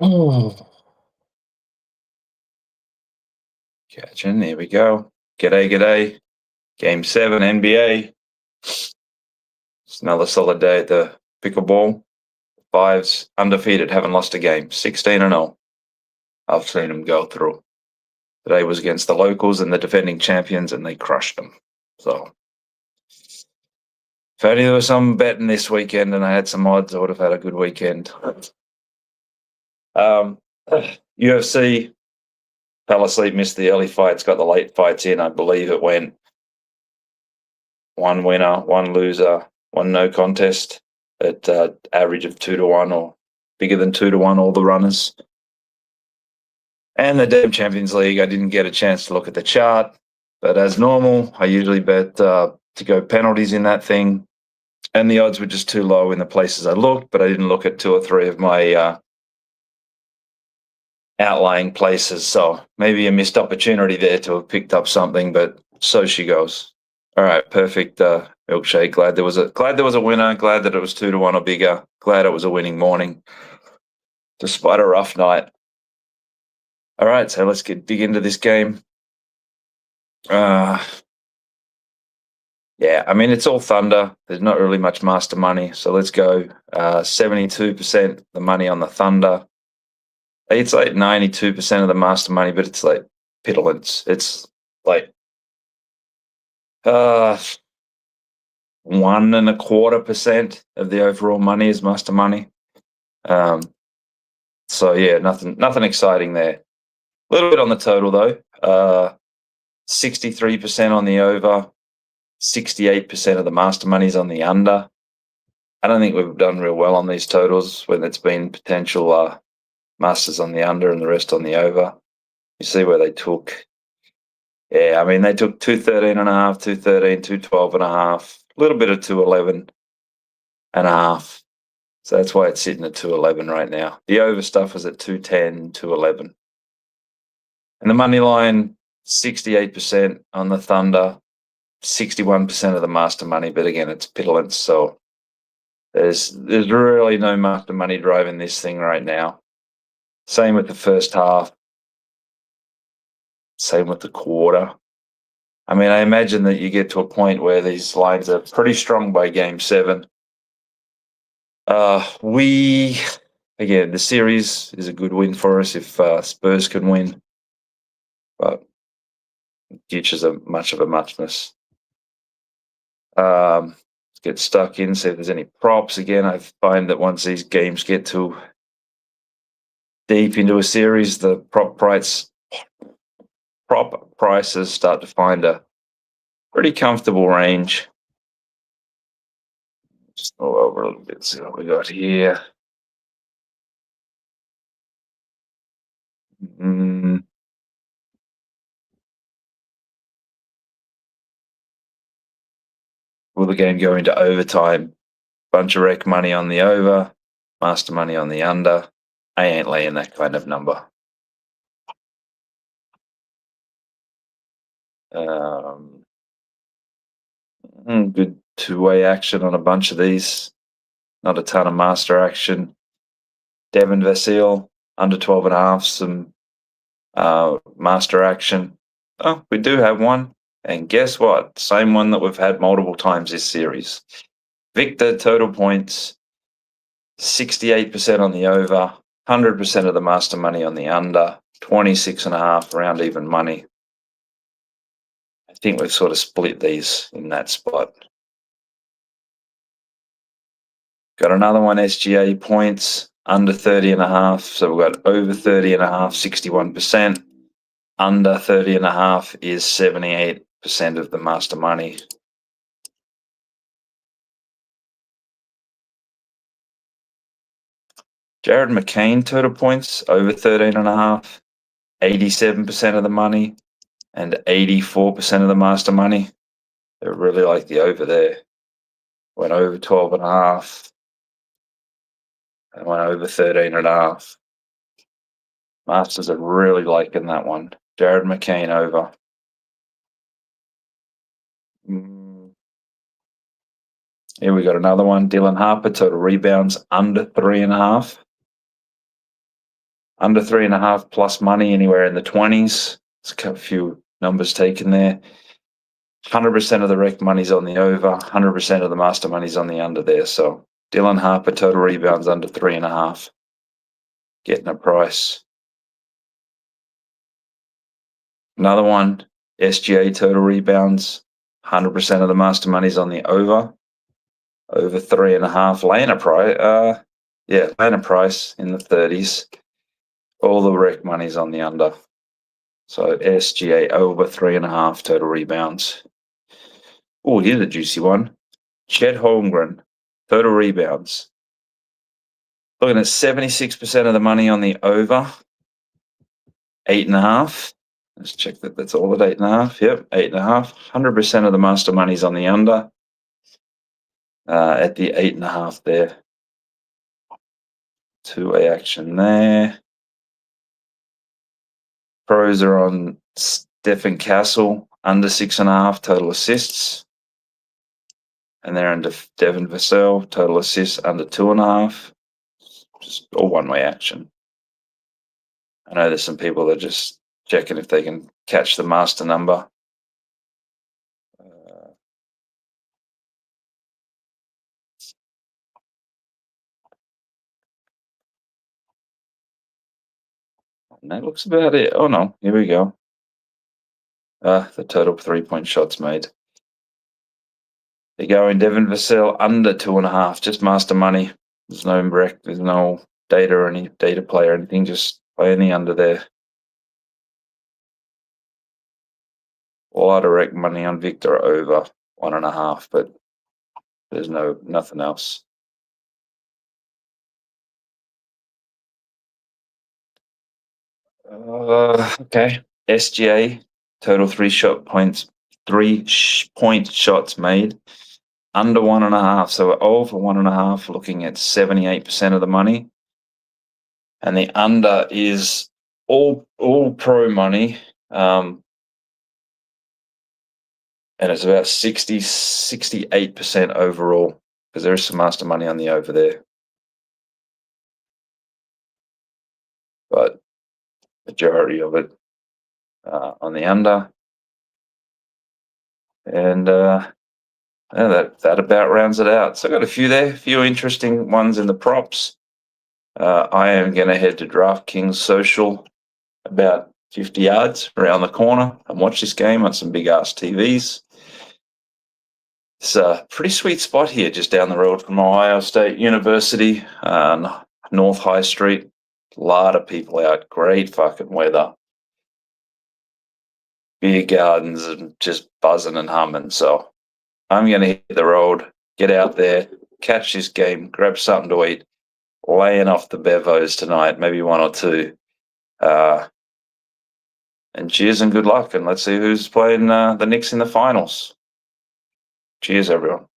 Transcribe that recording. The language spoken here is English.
Oh, catching. Here we go. G'day, g'day. Game 7, NBA. It's another solid day at the pickleball. Fives undefeated, haven't lost a game. 16-0. I've seen them go through. Today was against the locals and the defending champions, and they crushed them. So, if only there was some betting this weekend and I had some odds, I would have had a good weekend. Um, UFC fell asleep, missed the early fights, got the late fights in. I believe it went one winner, one loser, one no contest at average of 2-1 or bigger than 2-1, all the runners. And the Damn Champions League, I didn't get a chance to look at the chart, but as normal, I usually bet to go penalties in that thing. And the odds were just too low in the places I looked, but I didn't look at two or three of my outlying places. So maybe a missed opportunity there to have picked up something, but so she goes. All right, perfect milkshake. Glad there was a winner. Glad that it was 2-1 or bigger. Glad it was a winning morning, despite a rough night. All right, so let's dig into this game. Yeah, I mean it's all Thunder. There's not really much master money, so let's go. 72% the money on the Thunder. It's like 92% of the master money, but it's like piddlings. It's like 1.25% of the overall money is master money. So yeah, nothing exciting there. A little bit on the total though. 63% on the over, 68% of the master money's on the under. I don't think we've done real well on these totals when it's been potential masters on the under and the rest on the over. You see where they took. Yeah, I mean they took 213.5, 213, 212.5, a little bit of 211.5. So that's why it's sitting at 211 right now. The over stuff was at 210, 211. And the money line, 68% on the Thunder, 61% of the master money, but again, it's piddlings. So there's really no master money driving this thing right now. Same with the first half. Same with the quarter. I mean, I imagine that you get to a point where these lines are pretty strong by game 7. Again, the series is a good win for us if Spurs can win, but future's a much of a muchness. Let's get stuck in, see if there's any props. Again, I find that once these games get too deep into a series, the prop prices start to find a pretty comfortable range. Just go over a little bit, see what we got here. Will the game go into overtime? Bunch of rec money on the over, master money on the under. I ain't laying that kind of number. Good two-way action on a bunch of these. Not a ton of master action. Devin Vassell, under 12.5, some master action. Oh, we do have one. And guess what? Same one that we've had multiple times this series. Victor, total points, 68% on the over, 100% of the master money on the under, 26.5 round even money. I think we've sort of split these in that spot. Got another one, SGA points, under 30.5. So we've got over 30.5, 61%. Under 30.5 is 78% of the master money. Jared McCain total points, over 13.5, 87% of the money, and 84% of the master money. I really like the over there. Went over 12.5. And went over 13.5. Masters are really liking that one. Jared McCain over. Here we got another one. Dylan Harper, total rebounds under 3.5. Under 3.5 plus money anywhere in the 20s. There's a few numbers taken there. 100% of the rec money's on the over. 100% of the master money's on the under there. So Dylan Harper total rebounds under 3.5. Getting a price. Another one, SGA total rebounds. 100% of the master money's on the over. Over 3.5. Laying a price. Laying a price in the 30s. All the rec money's on the under. So SGA over 3.5 total rebounds. Oh, here's a juicy one. Chet Holmgren, total rebounds. Looking at 76% of the money on the over. 8.5. Let's check that that's all at 8.5. Yep, 8.5. 100% of the master money's on the under. At the 8.5 there. Two-way action there. Pros are on Stephen Castle, under 6.5 total assists. And they're under Devin Vassell, total assists under 2.5. Just all one-way action. I know there's some people that are just checking if they can catch the master number. And that looks about it. Oh no, here we go. The total 3-point shots made. They're going Devin Vassell under 2.5, just master money. There's no data or any data play or anything, just playing the under there. A lot of rec money on Victor over 1.5, but there's nothing else. Okay. SGA total 3-point shots made under 1.5. So we're over 1.5, looking at 78% of the money, and the under is all pro money. And it's about 68% overall, because there is some master money on the over there. But majority of it on the under. And that about rounds it out. So I got a few there, a few interesting ones in the props. I am going to head to DraftKings Social, about 50 yards around the corner, and watch this game on some big-ass TVs. It's a pretty sweet spot here, just down the road from Ohio State University, North High Street. A lot of people out, great fucking weather. Beer gardens and just buzzing and humming. So I'm going to hit the road, get out there, catch this game, grab something to eat, laying off the bevos tonight, maybe one or two. And cheers and good luck. And let's see who's playing the Knicks in the finals. Cheers, everyone.